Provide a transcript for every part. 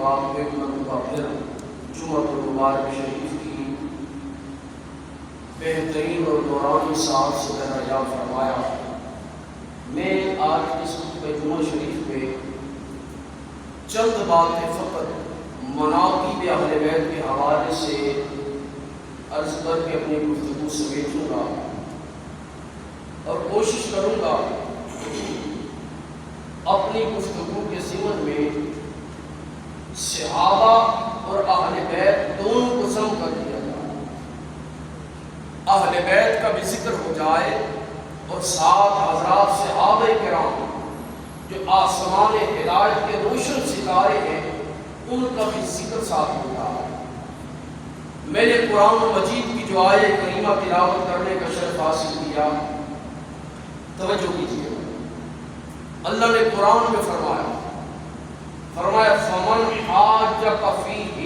تو آپ ایک مرتبہ پھر جمعۃ المبارک شریف کی بہترین اور دورانی سال سے درجہ فرمایا۔ میں آج اس خطبہ جمعہ شریف میں چند باتیں فقط مناقب اہل بیت کے حوالے سے عرض کر کے اپنی گفتگو سمیٹوں گا اور کوشش کروں گا اپنی گفتگو کے ضمن میں صحابہ اور اہل بیت دونوں کو ضم کر دیا جائے، اہل بیت کا بھی ذکر ہو جائے اور ساتھ حضرات صحابہ کرام جو آسمان ہدایت کے روشن ستارے ہیں ان کا بھی ذکر ساتھ ہوتا ہے۔ میں نے قرآن مجید کی جو آیہ کریمہ تلاوت کرنے کا شرف حاصل کیا، توجہ کیجیے، اللہ نے قرآن میں فرمایا فَمَنْ حَاجَّكَ فِيهِ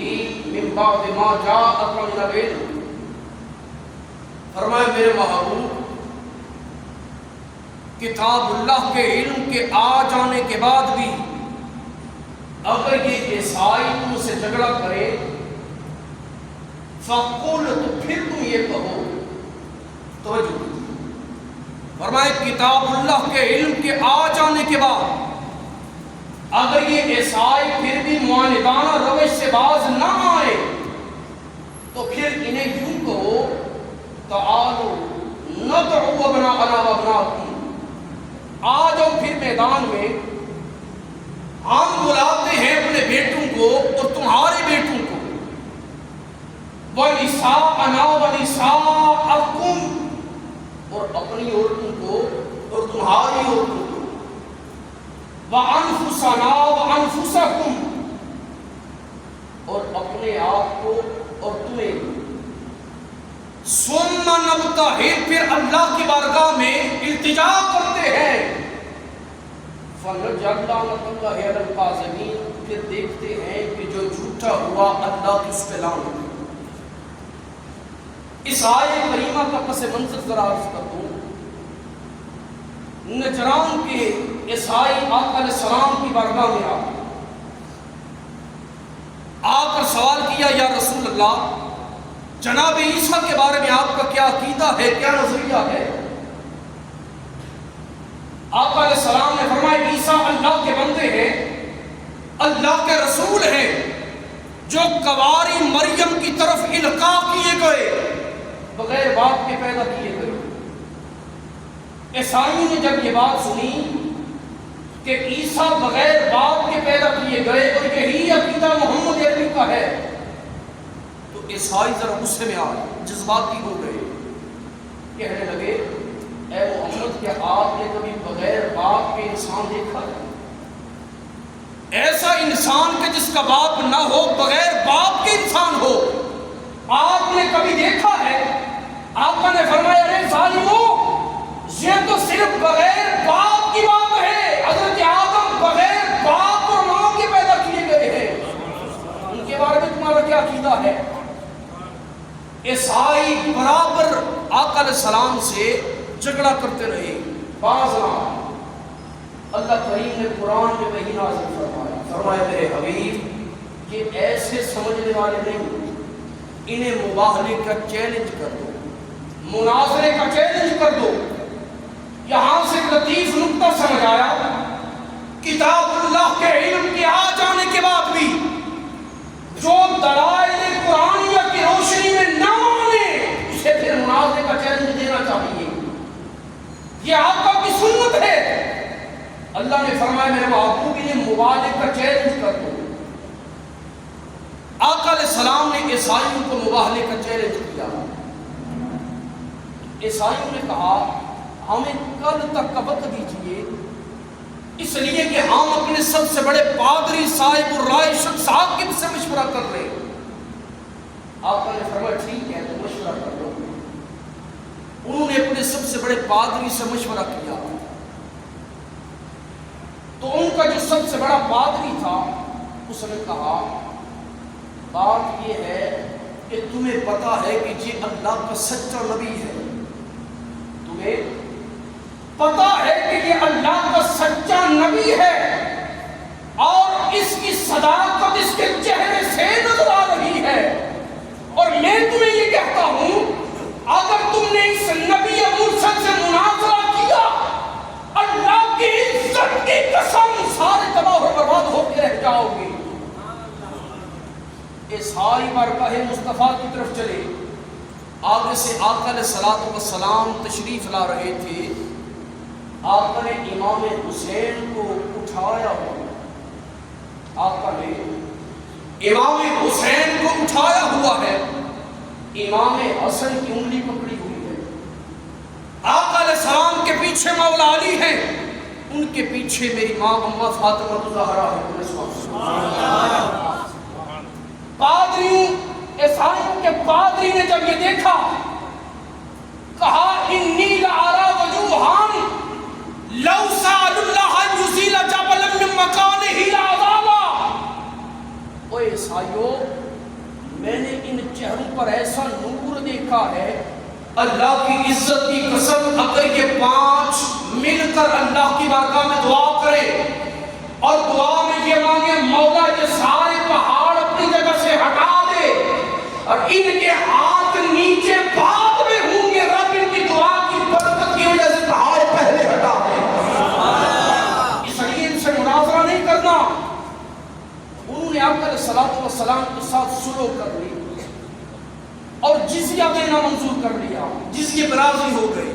مِنْ بَعْدِ مَا جَاءَكَ مِنَ الْعِلْمِ، فرمایا میرے محبوب کتاب اللہ کے علم کے آ جانے کے بعد بھی اگر یہ عیسائی تم سے جھگڑا کرے فَقُلْ، تو پھر تم یہ کہو، توجہ فرمائے کتاب اللہ کے علم کے آ جانے کے بعد اگر یہ عیسائی پھر بھی معاندانہ روش سے باز نہ آئے تو پھر انہیں یوں کہو تعالوا ندعو ابناءنا وابناءکم، آ جاؤ پھر میدان میں، ہم بلاتے ہیں اپنے بیٹوں کو اور تمہارے بیٹوں کو، وَنِسَاءَنَا وَنِسَاءَکُمْ، اور اپنی عورتوں کو اور تمہاری عورتوں کو، وَأَنفُسَنَا وَأَنفُسَکُمْ، اور اپنے آپ کو اور تمہیں، ثُمَّ نَبْتَہِلْ، پھر اللہ کی بارگاہ میں التجا کرتے ہیں، فَنَجْعَلْ لَعْنَتَ اللَّهِ عَلَى الْكَاذِبِينَ، پھر دیکھتے ہیں کہ جو جھوٹا ہوا اللہ کی اس پہ لعنت۔ اس آیہ کریمہ کا پس منظر ذرا عرض کر دوں، نجران کے عیسائی آقا علیہ السلام کی بارگاہ میں آ کر سوال کیا، یا رسول اللہ جناب عیسیٰ کے بارے میں آپ کا کیا عقیدہ ہے، کیا نظریہ ہے؟ آقا علیہ السلام نے فرمایا عیسیٰ اللہ کے بندے ہیں، اللہ کے رسول ہیں، جو کواری مریم کی طرف القاء کیے گئے، بغیر باپ کے پیدا کیے گئے۔ عیسائیوں نے جب یہ بات سنی کہ عیسیٰ بغیر باپ کے پیدا کیے گئے اور یہی عقیدہ محمد عربی کا ہے، تو عیسائی ذرا غصے میں آئے، جذباتی ہو گئے، کہنے لگے اے محمد کیا آپ نے کبھی بغیر باپ کے انسان دیکھا ہے؟ ایسا انسان کہ جس کا باپ نہ ہو، بغیر باپ کے انسان ہو، آپ نے کبھی دیکھا ہے؟ آقا نے فرمایا ارے ظالمو، یہ تو صرف بغیر باپ کی بات ہے، حضرت آدم بغیر باپ اور ماں کے پیدا کیے گئے ہیں، ان کے بارے میں تمہارا کیا عقیدہ ہے؟ عیسائی برابر آقا علیہ السلام سے جھگڑا کرتے رہے، باز نہ آئے۔ اللہ کریم نے قرآن میں وحی نازل فرمایا میرے حبیب یہ ایسے سمجھنے والے نہیں، انہیں مباہلے کا چیلنج کر دو، مناظرے کا چیلنج کر دو۔ یہاں سے لطیف نکتہ سمجھ آیا، کتاب اللہ کے علم کے آ جانے کے بعد بھی جو دلائل قرآنیہ کی روشنی میں نہ مانے اسے پھر مناظرے کا چیلنج دینا چاہیے، یہ آقا کی سنت ہے۔ اللہ نے فرمایا میرے محبوب انہیں مبالغے کا چیلنج کر دو۔ آقا علیہ السلام نے عیسائیوں کو مباہلے کا چیلنج کیا۔ عیسائیوں نے کہا ہمیں کل تک کا وقت دیجیے، اس لیے کہ ہم اپنے سب سے بڑے پادری صاحب الرائے شخص صاحب سے مشورہ کر رہے ہیں۔ آقا نے فرمایا ٹھیک ہے تو مشورہ کر لو۔ انہوں نے اپنے سب سے بڑے پادری سے مشورہ کیا، تو ان کا جو سب سے بڑا پادری تھا اس نے کہا بات یہ ہے کہ تمہیں پتا ہے کہ یہ اللہ کا سچا نبی ہے، تمہیں پتا ہے کہ یہ اللہ کا سچا نبی ہے اور اس کی صداقت اس کے کہتا ہوں اگر تم نے اس نبی مرسل سے مناظرہ کیا اللہ کی عزت کی قسم سارے تباہ و برباد ہو کے رہ جاؤ گے. یہ ساری بارگاہ مصطفیٰ کی طرف چلے. آگے سے آقا علیہ الصلوۃ والسلام تشریف لا رہے تھے. آقا نے امام حسین کو اٹھایا ہوا. آقا نے امام حسین کو اٹھایا ہوا ہے. امام حسن کی انگلی پکڑی ہوئی ہے. آقا علیہ السلام کے پیچھے مولا علی ہیں, ان کے پیچھے میری ماں اماں فاطمہ الزہرا ہے. پادریوں عیسائیوں کے پادری نے جب یہ دیکھا کہا انی لارا وجوہان لو سأل اللہ ان یزیل جبلا من مکانہ لازالا. او عیسائیوں, میں نے ان چہروں پر ایسا نور دیکھا ہے, اللہ کی عزت کی قسم اگر یہ 5 مل کر اللہ کی بارگاہ میں دعا کرے اور دعا میں یہ مانگے مولا یہ سارے پہاڑ اپنی جگہ سے ہٹا دے اور ان کے ہاتھ نیچے بعد میں ہوں گے, رب ان کی دعا کی برکت کی وجہ سے پہاڑ پہلے ہٹا دے. اس لیے ان سے مناظرہ نہیں کرنا. انہوں نے آقا علیہ الصلوۃ والسلام کے ساتھ سلو کر لی اور جزیہ دینا منظور کر لیا. جزیے پر راضی ہو گئے.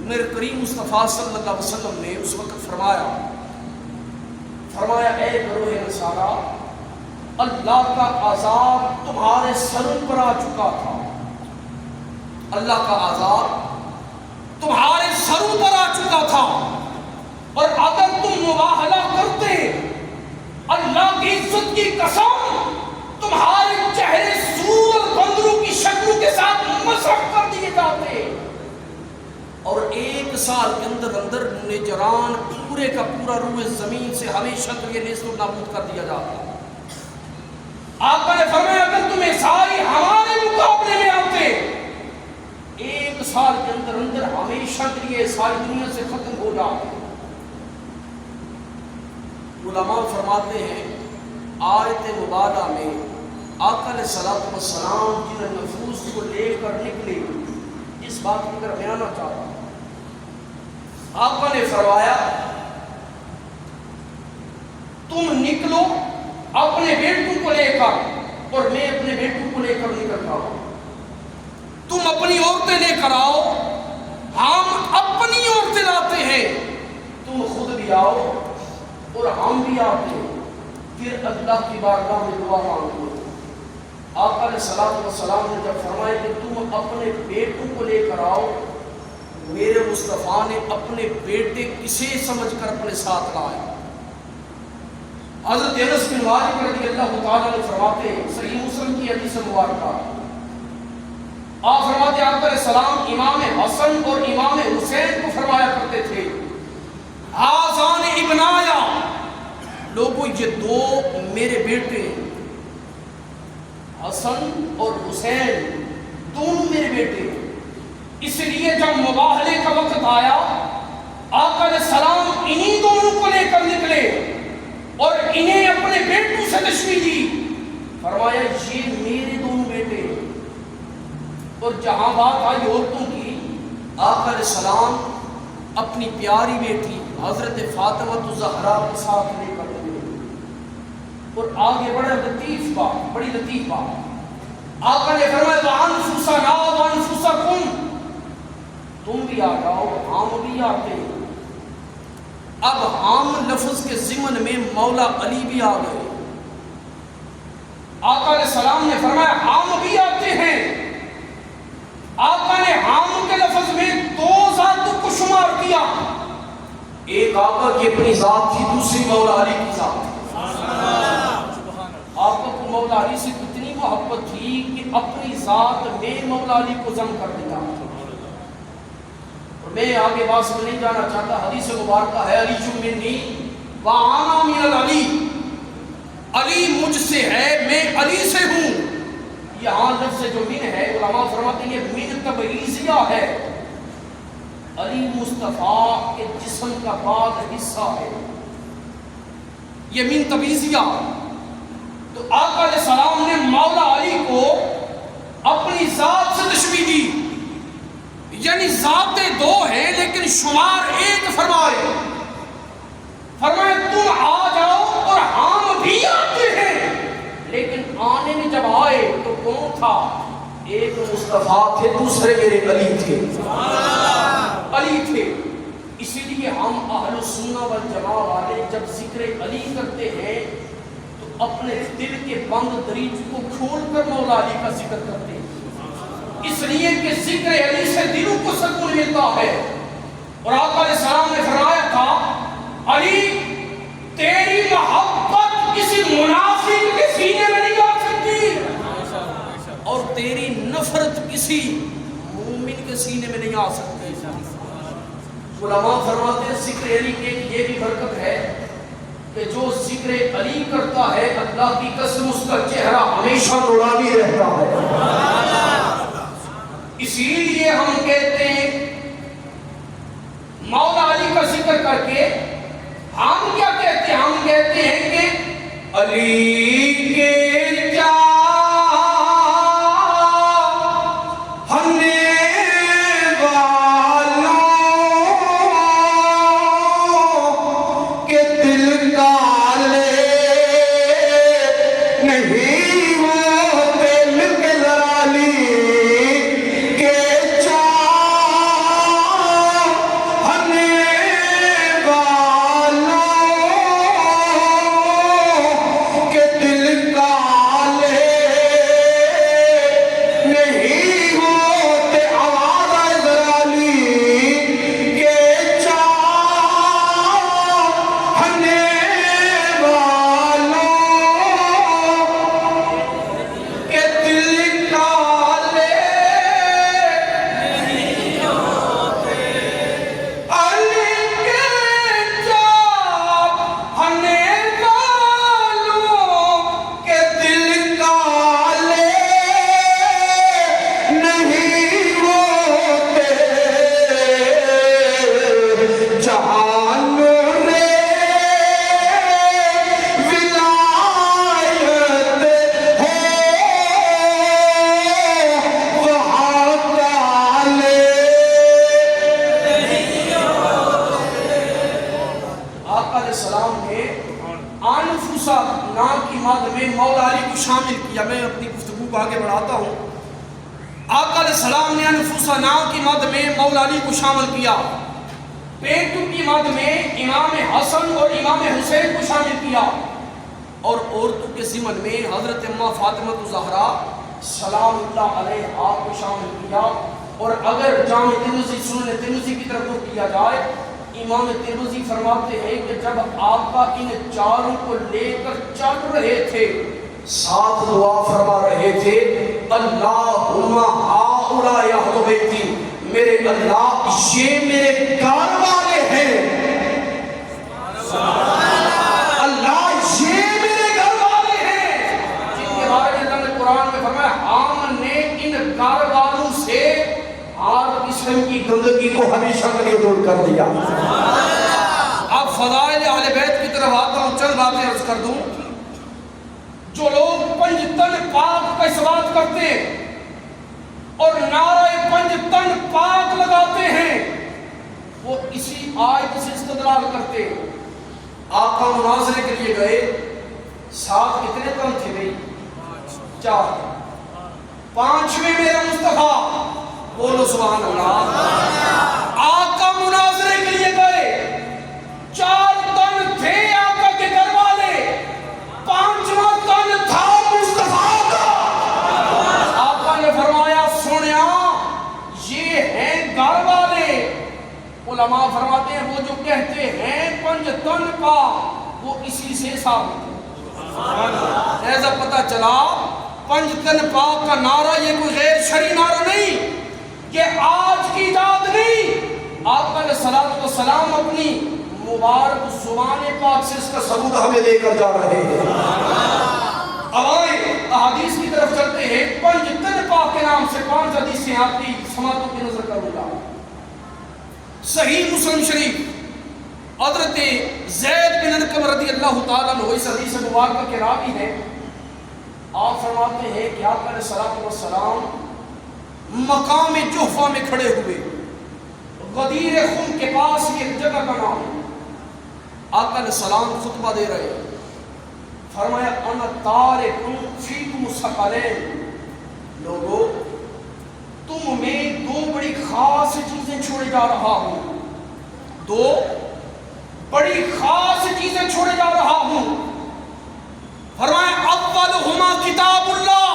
میرے کریم مصطفیٰ صلی اللہ علیہ وسلم نے اس وقت فرمایا اے گروہ نصارا, اللہ کا عذاب تمہارے سروں پر آ چکا تھا. اللہ کا عذاب تمہارے سروں پر آ چکا تھا, اور اگر تم مباہلہ کرتے اللہ کی عزت کی قسم تمہارے چہرے سور اور بندروں کی شکلوں کے ساتھ مسخ کر دیے جاتے, اور 1 سال کے اندر نجران پورے کا پورا روئے زمین سے ہمیشہ کے لیے نیست و نابود کر دیا جاتا. آقا نے فرمایا اگر تم عیسائی ہمارے مقابلے میں آتے 1 سال کے اندر ہمیشہ کے لیے عیسائی دنیا سے ختم ہو جاتے. علماء فرماتے ہیں آیت مبارکہ میں آقا علیہ الصلوۃ والسلام جن نفوس کو لے کر نکلے اس بات کی طرف بیانہ چاہتا. آقا نے فرمایا تم نکلو اپنے بیٹوں کو لے کر, اور میں اپنے بیٹوں کو لے کر نکلتا ہوں. تم اپنی عورتیں لے کر آؤ, ہم اپنی عورتیں لاتے ہیں. تم خود بھی آؤ اور ہم بھی آتے ہیں, پھر اللہ کی بارگاہ میں دعا مانگو. آقا علیہ الصلوۃ والسلام نے جب فرمایا کہ تم اپنے بیٹوں کو لے کر آؤ, میرے مصطفیٰ نے اپنے بیٹے کسے سمجھ کر اپنے ساتھ لائے. حضرت انس بن مالک رضی اللہ تعالیٰ نے فرماتے ہیں صحیح مسلم کی حدیث مبارکہ, آپ فرماتے آقا علیہ السلام امام حسن اور امام حسین کو فرمایا کرتے تھے آذان ابنایا, لوگوں یہ 2 میرے بیٹے حسن اور حسین دونوں میرے بیٹے. اس لیے جب مباہلے کا وقت آیا آقا علیہ السلام انہی دونوں کو لے کر نکلے اور انہیں اپنے بیٹوں سے تشبیہ دی. فرمایا یہ میرے دونوں بیٹے. اور جہاں بات آئی عورتوں کی, آقا علیہ السلام اپنی پیاری بیٹی حضرت فاطمہ الزہرا کے ساتھ لے کر گئے. اور آگے بڑا لطیف بات, بڑی لطیف بات. آقا نے فرمایا وَأَنفُسَنَا وَأَنفُسَكُمْ, تم بھی آ جاؤ ہم بھی آتے ہیں. اب ہم لفظ کے ضمن میں مولا علی بھی آ گئے. آقا علیہ السلام نے فرمایا ہم بھی آتے ہیں. آقا نے ہم کے لفظ میں 2 ذاتوں کو شمار کیا, ایک آقا کی اپنی ذات تھی, دوسری مولا علی کی ذات تھی. آقا کو مولا علی سے اتنی محبت تھی کہ اپنی ذات میں مولا علی کو ضم کر دیا. اور میں آگے بات میں نہیں جانا چاہتا, حدیث مبارکہ ہے علی منی وَأَنَا مِنَ الْعَلِي, علی مجھ سے ہے میں علی سے ہوں. یہاں لفظ جو من ہے علماء فرماتے ہیں یہ من تبعیضیہ ہے. علی مصطفیٰ کے جسم کا بعض حصہ ہے, یہ من تبعیضیہ. تو آقا علیہ السلام نے مولا علی کو اپنی شمار 1 فرمائے، فرمائے تم آ جاؤ اور ہم بھی آتے ہیں، لیکن آنے میں جب آئے تو کون تھا؟ ایک مصطفیٰ تھے، دوسرے میرے علی تھے، علی تھے۔ اسی لیے ہم اہل السنہ والجماعہ والے جب ذکر علی کرتے ہیں تو اپنے دل کے بند دریچ کو کھول کر مولا علی کا ذکر کرتے ہیں، اس لیے کہ ذکر علی سے دلوں کو سکون ملتا ہے۔ اور آقا علیہ السلام نے فرمایا تھا علی تیری محبت کسی منافق کے سینے میں نہیں آ سکتی، اور تیری نفرت کسی مومن کے سینے میں نہیں آ سکتی۔ علماء فرماتے ہیں ذکر علی کی یہ بھی برکت ہے کہ جو ذکر علی کرتا ہے اللہ کی قسم اس کا چہرہ ہمیشہ نورانی رہتا ہے۔ اسی لیے ہم کہتے ہیں مولا علی کا ذکر کر کے ہم کیا کہتے ہیں؟ ہم کہتے ہیں کہ علی کے مولا علی کو شامل کیا۔ میں اپنی گفتگو کو آگے بڑھاتا ہوں۔ آقا علیہ السلام نے انفسا نام کی مد میں مولا علی کو شامل کیا، بیٹوں کی مد میں امام حسن اور امام حسین کو شامل کیا، اور عورتوں کے ضمن میں حضرت اماں فاطمہ الزہرا سلام اللہ علیہا کو شامل کیا۔ اور اگر جامع ترمذی سنن ترمذی کی طرف رخ کیا جائے، امام ترمذی فرماتے ہیں کہ جب آقا ان چاروں کو لے کر چل رہے تھے ساتھ دعا فرما رہے تھے، اللہم ہؤلاء اہل بیتی، میرے اللہ یہ میرے گھر والے ہیں، اللہ یہ میرے گھر والے ہیں، جن کے بارے میں اللہ نے قرآن میں فرمایا ہم نے ان گھر والوں سے ہر قسم کی گندگی کو ہمیشہ کے لیے دور کر دیا۔ اب فضائل اہل بیت کی طرف آتا ہوں، چند باتیں عرض کر دوں۔ جو لوگ پنج تن پاک کا اس بات کرتے ہیں اور نعرہ پنج تن پاک لگاتے ہیں، وہ اسی آیت سے استدلال کرتے ہیں۔ آقا مناظرے کے لیے گئے، ساتھ کتنے تن تھے بھئی؟ 4۔ 5ویں میرا مصطفیٰ، بولو سبحان اللہ۔ آقا مناظرے کے لیے گئے، 4 تن تھے آقا کے گھر والے، 5واں تن تھا مصطفیٰ کا۔ آقا نے فرمایا سنیا یہ ہیں گھر والے۔ علماء فرماتے ہیں وہ جو کہتے ہیں 5 تن کا، وہ اسی سے ثابت ہے۔ ایسا پتہ چلا 5 تن پاک کا نعرہ یہ کوئی غیر شرعی نعرہ نہیں، یہ آج کی ایجاد نہیں۔ آقا علیہ السلام اپنی مبارک زبان پاک سے اس کا ثبوت ہمیں دے کر جا رہے ہیں۔ اب آئے احادیث کی طرف چلتے ہیں۔ 5 تن پاک کے نام سے 5 حدیثیں آپ کی سماعتوں کی نظر کروں گا۔ صحیح مسلم شریف حضرت زید بن ارقم رضی اللہ تعالیٰ عنہ اس حدیث مبارکہ کے راوی ہیں۔ آپ فرماتے ہیں کہ آقا علیہ السلام مقام جحفہ میں کھڑے ہوئے، غدیر خم کے پاس ایک جگہ کا نام ہے۔ آقا علیہ السلام خطبہ دے رہے ہیں، فرمایا انا تارکم فیکم ثقلین، لوگو تم میں دو بڑی خاص چیزیں چھوڑے جا رہا ہوں، دو بڑی خاص چیزیں چھوڑے جا رہا ہوں۔ فرمایا اولہما کتاب اللہ،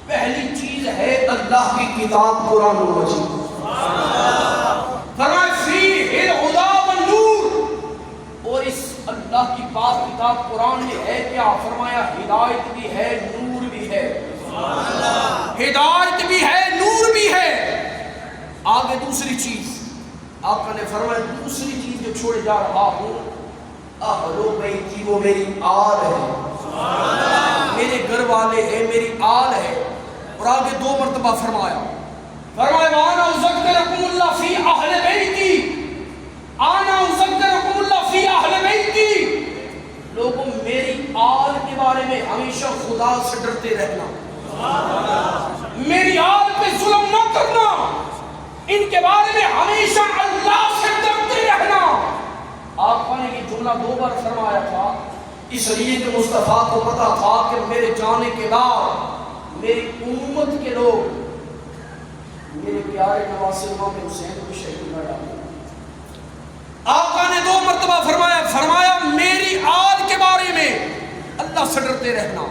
پہلی چیز ہے اللہ کی کتاب قرآن مجید۔ فرمایا فیہ الہدی والنور، اور اس اللہ کی پاک کتاب قرآن میں ہے کیا؟ فرمایا ہدایت بھی ہے نور بھی ہے، ہدایت بھی ہے نور بھی ہے۔ آگے دوسری چیز آقا نے فرمایا دوسری چیز جو چھوڑے جا رہا ہوں، اہل بیتی، وہ میری آل ہے، میرے گھر والے ہیں، میری آل ہے۔ اور آگے دو مرتبہ فرمایا وانا اذکرکم اللہ فی اہل بیتی، انا اذکرکم اللہ فی اہل بیتی، لوگوں میری آل کے بارے میں ہمیشہ خدا سے ڈرتے رہنا، میری آل پہ ظلم نہ کرنا، ان کے بارے میں ہمیشہ اللہ سے ڈرتے رہنا۔ آقا نے یہ جملہ دو بار فرمایا تھا، اس لیے کہ مصطفیٰ کو پتا تھا کہ میرے جانے کے بعد میری امت کے لوگ میرے پیارے نواسے امام حسین کو شہید نہ ڈالیں۔ آقا نے دو مرتبہ فرمایا میری آل کے بارے میں اللہ سے ڈرتے رہنا۔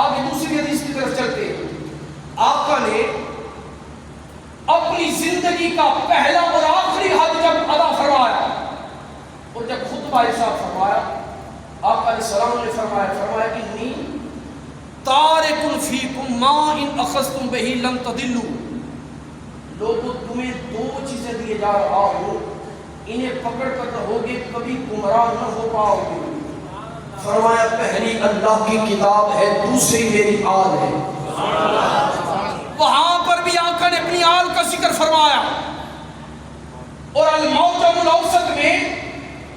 آگے دوسری حدیث کی طرف چلتے ہیں، آقا نے اپنی زندگی کا پہلا اور آخری حج جب ادا فرمایا اور جب خطبہ ارشاد فرمایا، آقا علیہ السلام نے فرمایا انی تارک فیکم ما ان اخذتم بہ لن تضلوا، لوگوں تمہیں دو چیزیں دیے جا رہا ہوں، انہیں پکڑ کر رہو گے کبھی گمراہ نہ ہو پاؤ گے۔ فرمایا پہلی اللہ کی کتاب ہے، دوسری میری آل ہے۔ وہاں پر بھی آقا نے اپنی آل کا ذکر فرمایا، اور المعجم الاوسط میں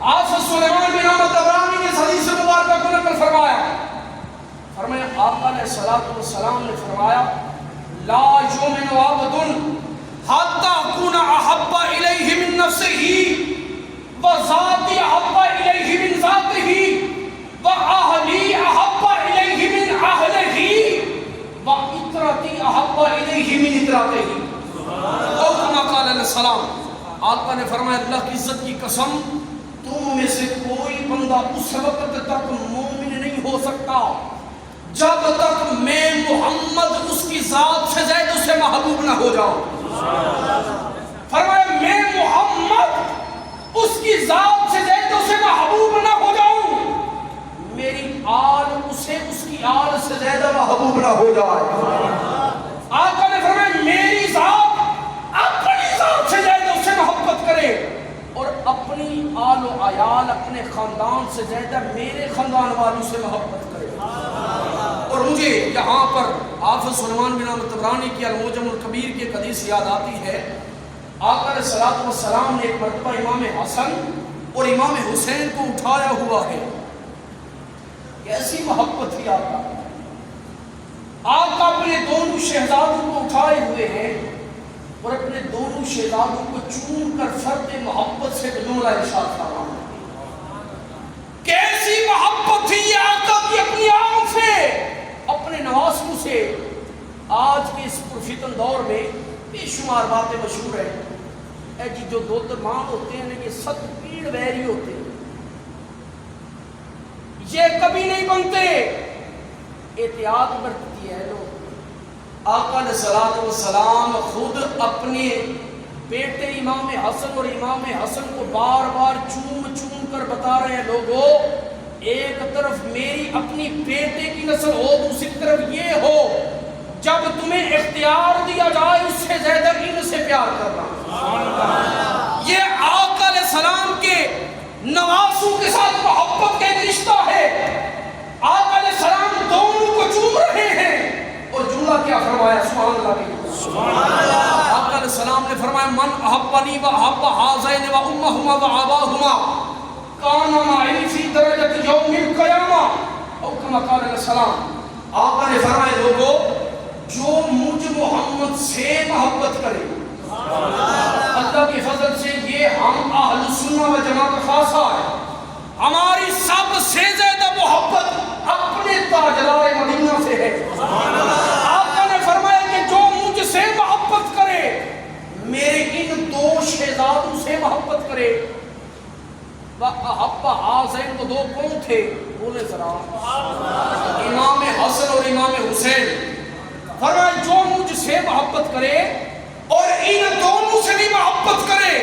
حافظ سلیمان بن احمد طبرانی نے اس حدیث مبارکہ کو نقل فرمایا آقا علیہ السلام نے فرمایا لا یؤمن عبد حتی اکون احب الیہ من نفسہ وذاتی احب الیہ من ذاتہ واہلی احب الیہ من اہلہ واطرتی احب الیہ من اطراتہ۔ اور کما قال علیہ السلام، آقا نے فرمایا اللہ کی عزت کی قسم، تم میں سے کوئی بندہ اس وقت تک مومن نہیں ہو سکتا جب تک میں محمد اس کی ذات سے زائد اسے محبوب نہ ہو جاؤں۔ فرمایا میں محمد اس کی ذات سے زائد اسے محبوب نہ ہو جاؤں، میری آل اسے اس کی آل سے زیادہ محبوب نہ ہو جائے۔ آقا نے فرمایا میری ذات اپنی ذات سے زیادہ اسے محبت کرے، اور اپنی آل و عیال اپنے خاندان سے زیادہ میرے خاندان والوں سے محبت کرے۔ اور مجھے یہاں پر حافظ سلیمان بن احمد طبرانی کی المعجم الکبیر کی ایک حدیث یاد آتی ہے، آقا علیہ السلام نے ایک مرتبہ امام حسن اور امام حسین کو اٹھایا ہوا ہے، کیسی محبت تھی آقا۔ آقا اپنے دونوں شہزادوں کو اٹھائے ہوئے ہیں اور اپنے دونوں شہزادوں کو چوم کر فرد محبت سے جملہ ارشاد فرما۔ کیسی محبت تھی یہ آقا کی اپنی آنکھ سے، اپنے نواسوں سے۔ آج کے اس پرفتن دور میں بے شمار باتیں مشہور ہیں، اے جی جو دو ترمان ہوتے ہیں یہ ست پیڑ ویری ہوتے ہیں، یہ کبھی نہیں بنتے، احتیاط برتتی ہے لوگ۔ آقا علیہ السلام خود اپنے بیٹے امام حسن اور امام حسن کو بار بار چوم چوم کر بتا رہے ہیں، لوگوں ایک طرف میری اپنی بیٹے کی نسل ہو، دوسری طرف یہ ہو، جب تمہیں اختیار دیا جائے اس سے زیادہ ان سے پیار کرنا۔ یہ آقا علیہ السلام کے نواسوں کے ساتھ محبت کا ایک رشتہ ہے۔ آقا علیہ السلام دونوں کو چوم رہے ہیں، اور جملہ کیا فرمایا؟ سبحان اللہ کی آقا علیہ السلام نے فرمایا من احبنی و احب ہذین و امہما و آباہما کان معی فی درجۃ یوم القیامہ، اور کما قال علیہ السلام، آقا نے فرمایا لوگوں جو مجھ محمد سے محبت کرے اللہ کے فضل سے یہ ہم اہل سنہ و جماعت کا خاصہ ہے، ہماری سب سے زیادہ محبت اپنے تاجدار مدینہ سے ہے۔ آقا نے فرمایا کہ جو مجھ سے محبت کرے میرے ان دو شہزادوں سے محبت کرے۔ وَأَحَبَّ هَذَيْنِ، وہ دو کون تھے؟ بولے ذرا، امام حسن اور امام حسین۔ فرمایا جو مجھ سے محبت کرے اور ان دونوں سے بھی محبت کرے،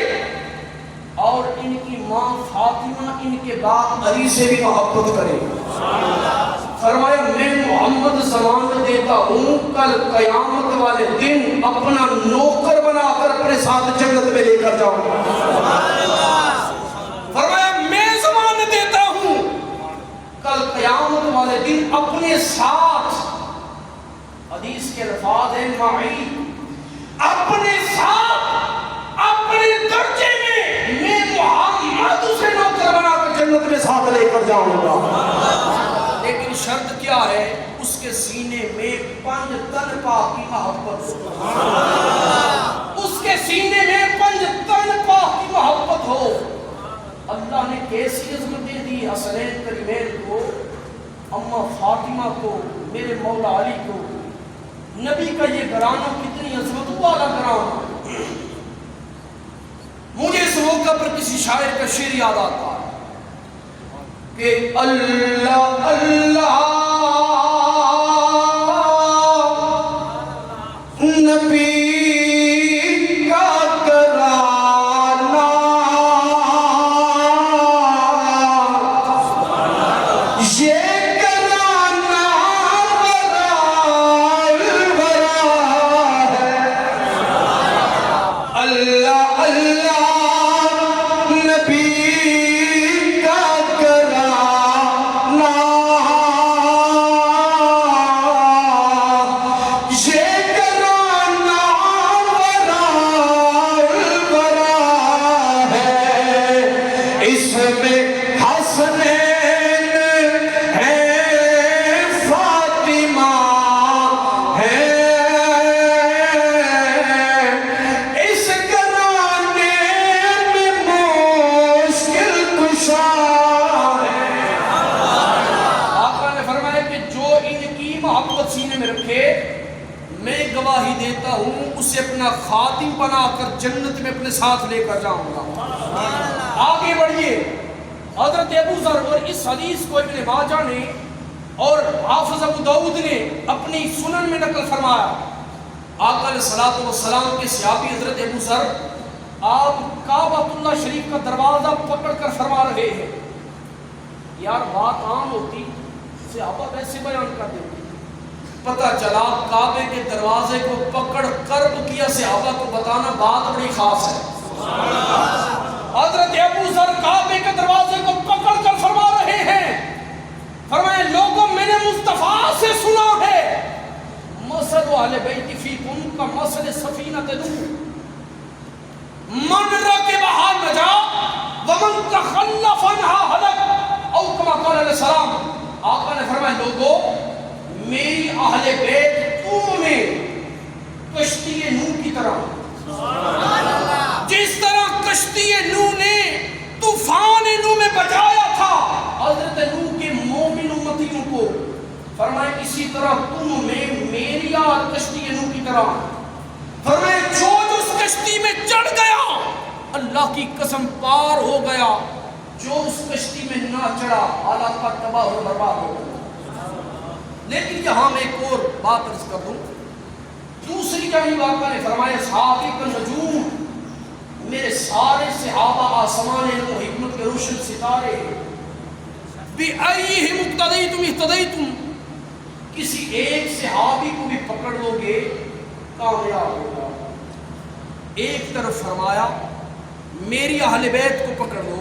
اور ان کی ماں فاطمہ ان کے باپ علی سے بھی محبت کرے۔ فرمایا میں محمد زمان دیتا ہوں کل قیامت والے دن اپنا نوکر بنا کر اپنے ساتھ جنت میں لے کر جاؤں گا۔ فرمایا میں زمان دیتا ہوں کل قیامت والے دن اپنے ساتھ، حدیث کے الفاظ ہیں معی، اپنے ساتھ اپنے درجے میں محمد اسے نوکر بنا کر جنت میں ساتھ لے کر جاؤں گا۔ لیکن شرط کیا ہے؟ اس کے سینے میں 5 تن پاک کی محبت ہو، اس کے سینے میں 5 تن پاک کی محبت ہو۔ اللہ نے کیسی عظمت دے دی حسنین کریمین کو، اماں فاطمہ کو، میرے مولا علی کو۔ نبی کا یہ گھرانہ کتنی عظمت والا گھرانہ۔ مجھے اس موقع پر کسی شاعر کا شعر یاد آتا ہے کہ اللہ اللہ نبی خاتم بنا کر جنت میں اپنے ساتھ لے کر جاؤں گا۔ آگے بڑھئے، حضرت ابو ذر، اور اس حدیث کو ابن ماجہ نے اور حافظ ابو داؤد نے اپنی سنن میں نقل فرمایا۔ آقا علیہ الصلوۃ والسلام کے صحابی حضرت ابو ذر آپ کعبۃ اللہ شریف کا دروازہ پکڑ کر فرما رہے ہیں۔ یار بات عام ہوتی، صحابہ ویسے بیان کر دیتے، پتہ چلا کعبے کے دروازے کو پکڑ کرب کیا صحابہ کو بتانا بات بڑی خاص ہے۔ حضرت ابو ذر کعبے کے دروازے کو پکڑ کر فرما رہے ہیں، فرمائے لوگوں میں نے مصطفیٰ سے سنا ہے مثل اہل بیت فیکم کا مثل سفینۃ نوح، من رکبہا نجا ومن تخلف عنہا ہلک، او کما قال علیہ السلام۔ آقا نے فرمایا لوگوں میری اہل بیت تم میں کشتی نوح کی طرح، جس طرح کشتی نوح نے طوفان نوح میں بچایا تھا حضرت نوح کے مومن امتیوں کو، فرمائے اسی طرح تم میں میری یاد کشتی نوح کی طرح۔ فرمائے جو اس کشتی میں چڑھ گیا اللہ کی قسم پار ہو گیا، جو اس کشتی میں نہ چڑھا علاقہ تباہ و برباد ہو گیا۔ لیکن یہاں میں ایک اور بات عرض کر دوں، دوسری جانب آقا نے فرمایا صحابہ النجوم، میرے سارے صحابہ آسمان و حکمت کے روشن ستارے، بِأَيِّهِمْ اقْتَدَيْتُمْ اهْتَدَيْتُمْ، کسی ایک صحابی کو بھی پکڑ لو گے کامیاب ہوگا۔ ایک طرف فرمایا میری اہل بیت کو پکڑ لو،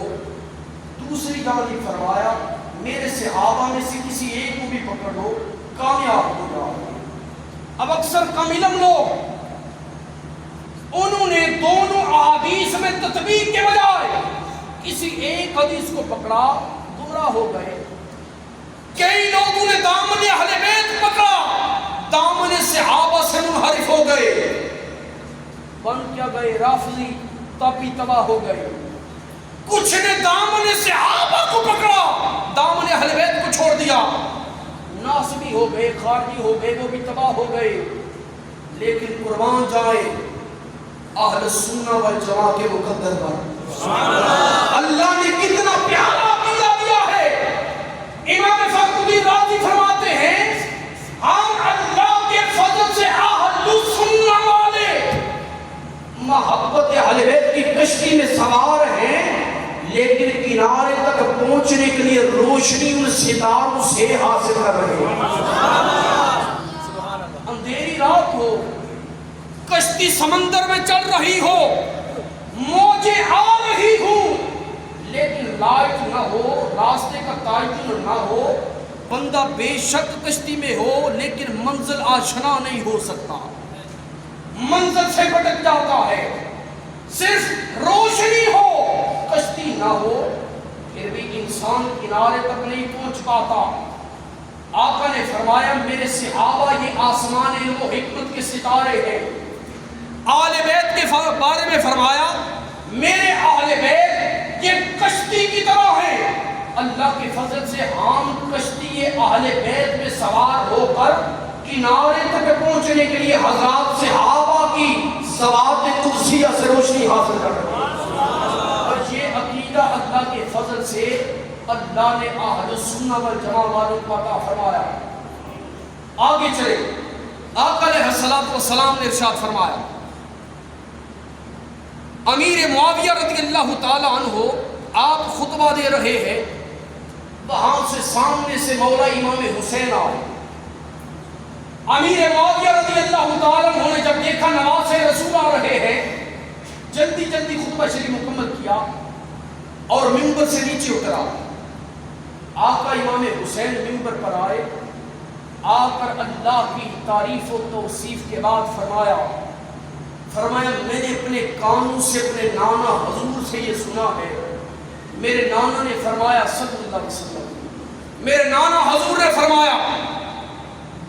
دوسری جانب فرمایا میرے صحابہ میں سے کسی ایک کو بھی پکڑ لو کامیاب ہو جاؤ۔ اب اکثر کم علم لوگ انہوں نے دونوں احادیث میں تطبیق کے بجائے کسی ایک حدیث کو پکڑا، گمراہ ہو گئے۔ کئی لوگوں نے دامن اہل بیت پکڑا، دامن صحابہ سے منحرف ہو گئے، بن کیا گئے رافضی، تب بھی تباہ ہو گئے. کچھ نے دامن صحابہ کو پکڑا, دامن اہل بیت کو چھوڑ دیا. ناسبی ہو گئے, خارجی ہو گئے, وہ بھی تباہ ہو گئے. لیکن قربان جائے اہل سنہ والجماعہ کے مقدر پر. اللہ نے کتنا پیارا عقیدہ دیا ہے. امام فخرالدین رازی فرماتے ہیں ہم اللہ کے فضل سے اہل سنہ والے محبت اہل بیت کی کشتی میں سوار ہیں, لیکن کنارے تک پہنچنے کے لیے روشنی ان ستاروں سے حاصل کر رہے ہیں. اندھیری رات ہو, کشتی سمندر میں چل رہی ہو, موجیں آ رہی ہوں, لیکن لائٹ نہ ہو, راستے کا تعین نہ ہو, بندہ بے شک کشتی میں ہو لیکن منزل آشنا نہیں ہو سکتا, منزل سے بھٹک جاتا ہے. صرف روشنی ہو, کشتی نہ ہو, پھر بھی انسان کنارے تک نہیں پہنچ پاتا. آقا نے فرمایا میرے صحابہ یہ آسمان علم و حکمت کے ستارے ہیں. اہل بیت کے بارے میں فرمایا میرے اہل بیت یہ کشتی کی طرح ہے. اللہ کے فضل سے عام کشتی اہل بیت میں سوار ہو کر کنارے تک پہنچنے کے لیے حضرات صحابہ کی ذوات قدسیہ سے روشنی حاصل کر رہے ہیں. اور یہ عقیدہ اللہ کے فضل سے اللہ نے اہل سنہ والجماعہ والوں کو عطا فرمایا. آگے چلے, آقا علیہ الصلوۃ والسلام نے ارشاد فرمایا امیر معاویہ رضی اللہ تعالی عنہ آپ خطبہ دے رہے ہیں, وہاں سے سامنے سے مولا امام حسین آئے. امیر معاویہ رضی اللہ تعالی عنہ نے جب دیکھا نواز رسول آ رہے ہیں, جلدی جلدی خطبہ شریف مکمل کیا اور منبر سے نیچے اترا. آقا امام حسین منبر پر آئے, آ کر اللہ کی تعریف و توصیف کے بعد فرمایا میں نے اپنے کانوں سے اپنے نانا حضور سے یہ سنا ہے. میرے نانا نے فرمایا صلی اللہ علیہ وسلم, میرے نانا حضور نے فرمایا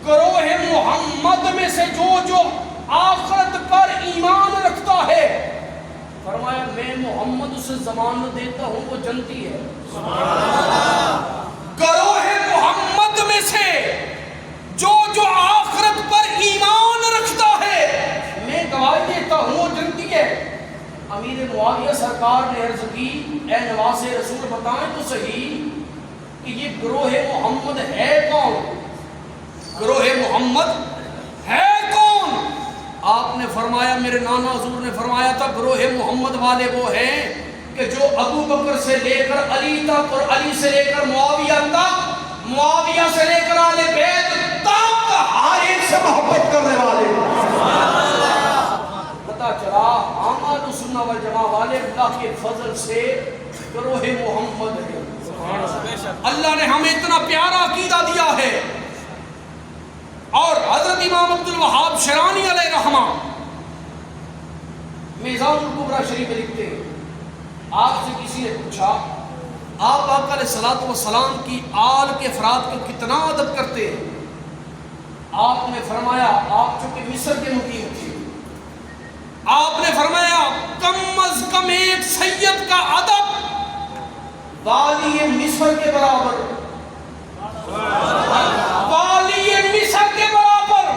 گروہ محمد میں سے جو آخرت پر ایمان رکھتا ہے, فرمایا میں محمد اسے ضمانت دیتا ہوں وہ جنتی ہے. گروہ محمد میں سے جو آخرت پر ایمان رکھتا ہے میں گواہی دیتا ہوں وہ جنتی ہے. امیر معاویہ سرکار نے عرض کی اے نواز رسول بتائیں تو صحیح کہ یہ گروہ محمد ہے کون, گروہ محمد ہے کون؟ آپ نے فرمایا میرے نانا حضور نے فرمایا تھا گروہ محمد والے وہ ہیں کہ جو ابو بکر سے لے کر علی تک اور علی سے لے کر معاویہ تک, معاویہ سے لے کر اہل بیت تک ہر ایک سے محبت کرنے والے. پتہ چلا ہم اہل سنہ والجماعہ والے اللہ کے فضل سے گروہ محمد ہے. اللہ نے ہمیں اتنا پیارا عقیدہ دیا ہے. اور حضرت امام عبد الوہاب شرانی علیہ رحمہ میزان الکبریٰ شریف میں لکھتے ہیں, آپ سے کسی نے پوچھا آپ آقا علیہ الصلوۃ والسلام کی آل کے افراد کو کتنا ادب کرتے ہیں؟ آپ نے فرمایا آپ چونکہ مصر کے مقیم تھے, آپ نے فرمایا کم از کم ایک سید کا ادب والی مصر کے برابر, والی مصر کے برابر,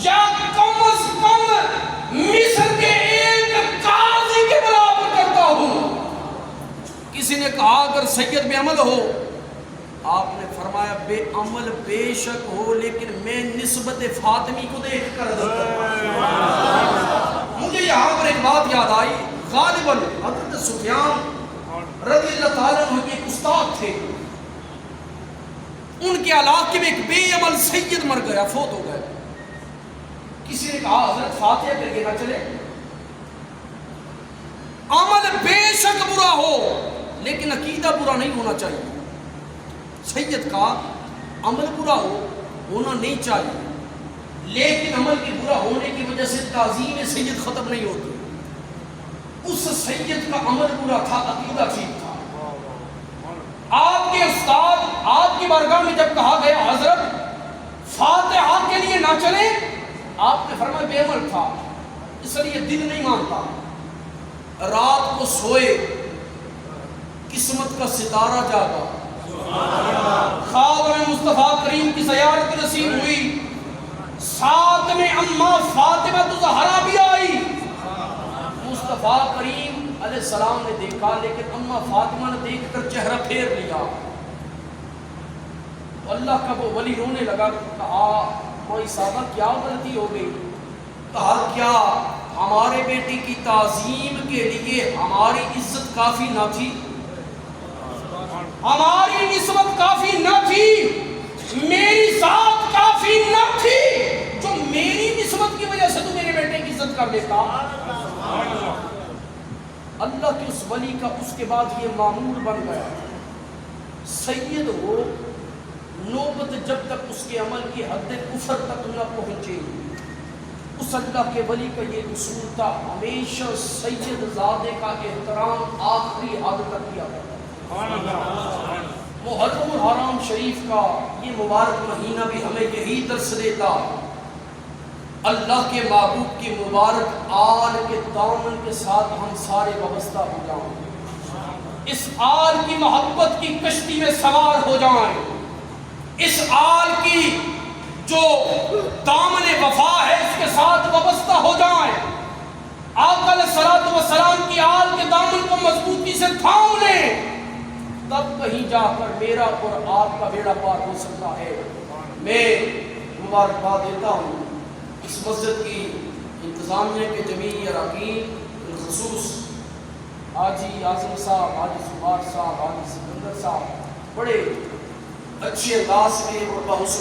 یا کم از کم مصر کے ایک قاضی کے برابر کرتا ہوں. کسی نے کہا اگر سید بے عمل ہو, آپ نے فرمایا بے عمل بے شک ہو لیکن میں نسبت فاطمی کو دیکھ کر ادب کرتا ہوں. مجھے یہاں پر ایک بات یاد آئی, غالباً حضرت سفیان رضی اللہ تعالیٰ عنہ کے ایک استاد تھے, ان کے علاقے میں ایک بے عمل سید مر گیا, فوت ہو گیا. کسی نے کہا حضرت فاتحہ کر کے نہ چلے, عمل بے شک برا ہو لیکن عقیدہ برا نہیں ہونا چاہیے. سید کا عمل برا ہونا نہیں چاہیے, لیکن عمل کے برا ہونے کی وجہ سے تعظیم سید ختم نہیں ہوتی. اس سید کا عمل برا تھا, عقیدہ ٹھیک تھا. آپ کے استاد آپ کی بارگاہ میں جب کہا گیا حضرت فاتحہ کے لیے نہ چلیں, آپ نے فرمایا بے عمل تھا اس لیے دل نہیں مانتا. رات کو سوئے قسمت کا ستارہ جاگا، خواب میں مصطفیٰ کریم کی زیارت نصیب ہوئی، ساتھ میں اماں فاطمہ زہرا بھی آئی۔ مصطفیٰ کریم علیہ السلام نے دیکھا، لیکن اماں فاطمہ نے دیکھ کر چہرہ پھیر لیا۔ تو اللہ کا وہ ولی رونے لگا، کہا مائی صاحبہ کیا غلطی ہو گئی؟ کہا کیا ہمارے بیٹی کی تعظیم کے لیے ہماری عزت کافی نہ تھی؟ ہماری نسبت کافی نہ تھی؟ میری ذات کافی نہ تھی جو میری نسبت کی وجہ سے تو میرے بیٹے کی عزت کر لیتا؟ اللہ کے اس ولی کا اس کے بعد یہ معمول بن گیا، سید ہو نوبت جب تک اس کے عمل کی حد کفر تک نہ پہنچے، اس اللہ کے ولی کا یہ اصول تھا، ہمیشہ سید زادے کا احترام آخری حد تک کیا جاتا۔ محرم الحرام شریف کا یہ مبارک مہینہ بھی ہمیں یہی درس دیتا، اللہ کے محبوب کی مبارک آل کے دامن کے ساتھ ہم سارے وابستہ ہو جائیں، اس آل کی محبت کی کشتی میں سوار ہو جائیں، اس آل کی جو دامن وفا ہے اس کے ساتھ وابستہ ہو جائیں، آقا علیہ الصلوۃ والسلام کی آل کے دامن کو مضبوطی سے تھام لیں، تب کہیں جا کر میرا اور آپ کا بیڑا پار ہو سکتا ہے۔ میں مبارکباد دیتا ہوں اس مسجد کی انتظامیہ کے جمیع اراکین، بالخصوص حاجی اعظم صاحب، حاجی زبار صاحب، حاجی سکندر صاحب، بڑے اچھے انداز میں اور بحسن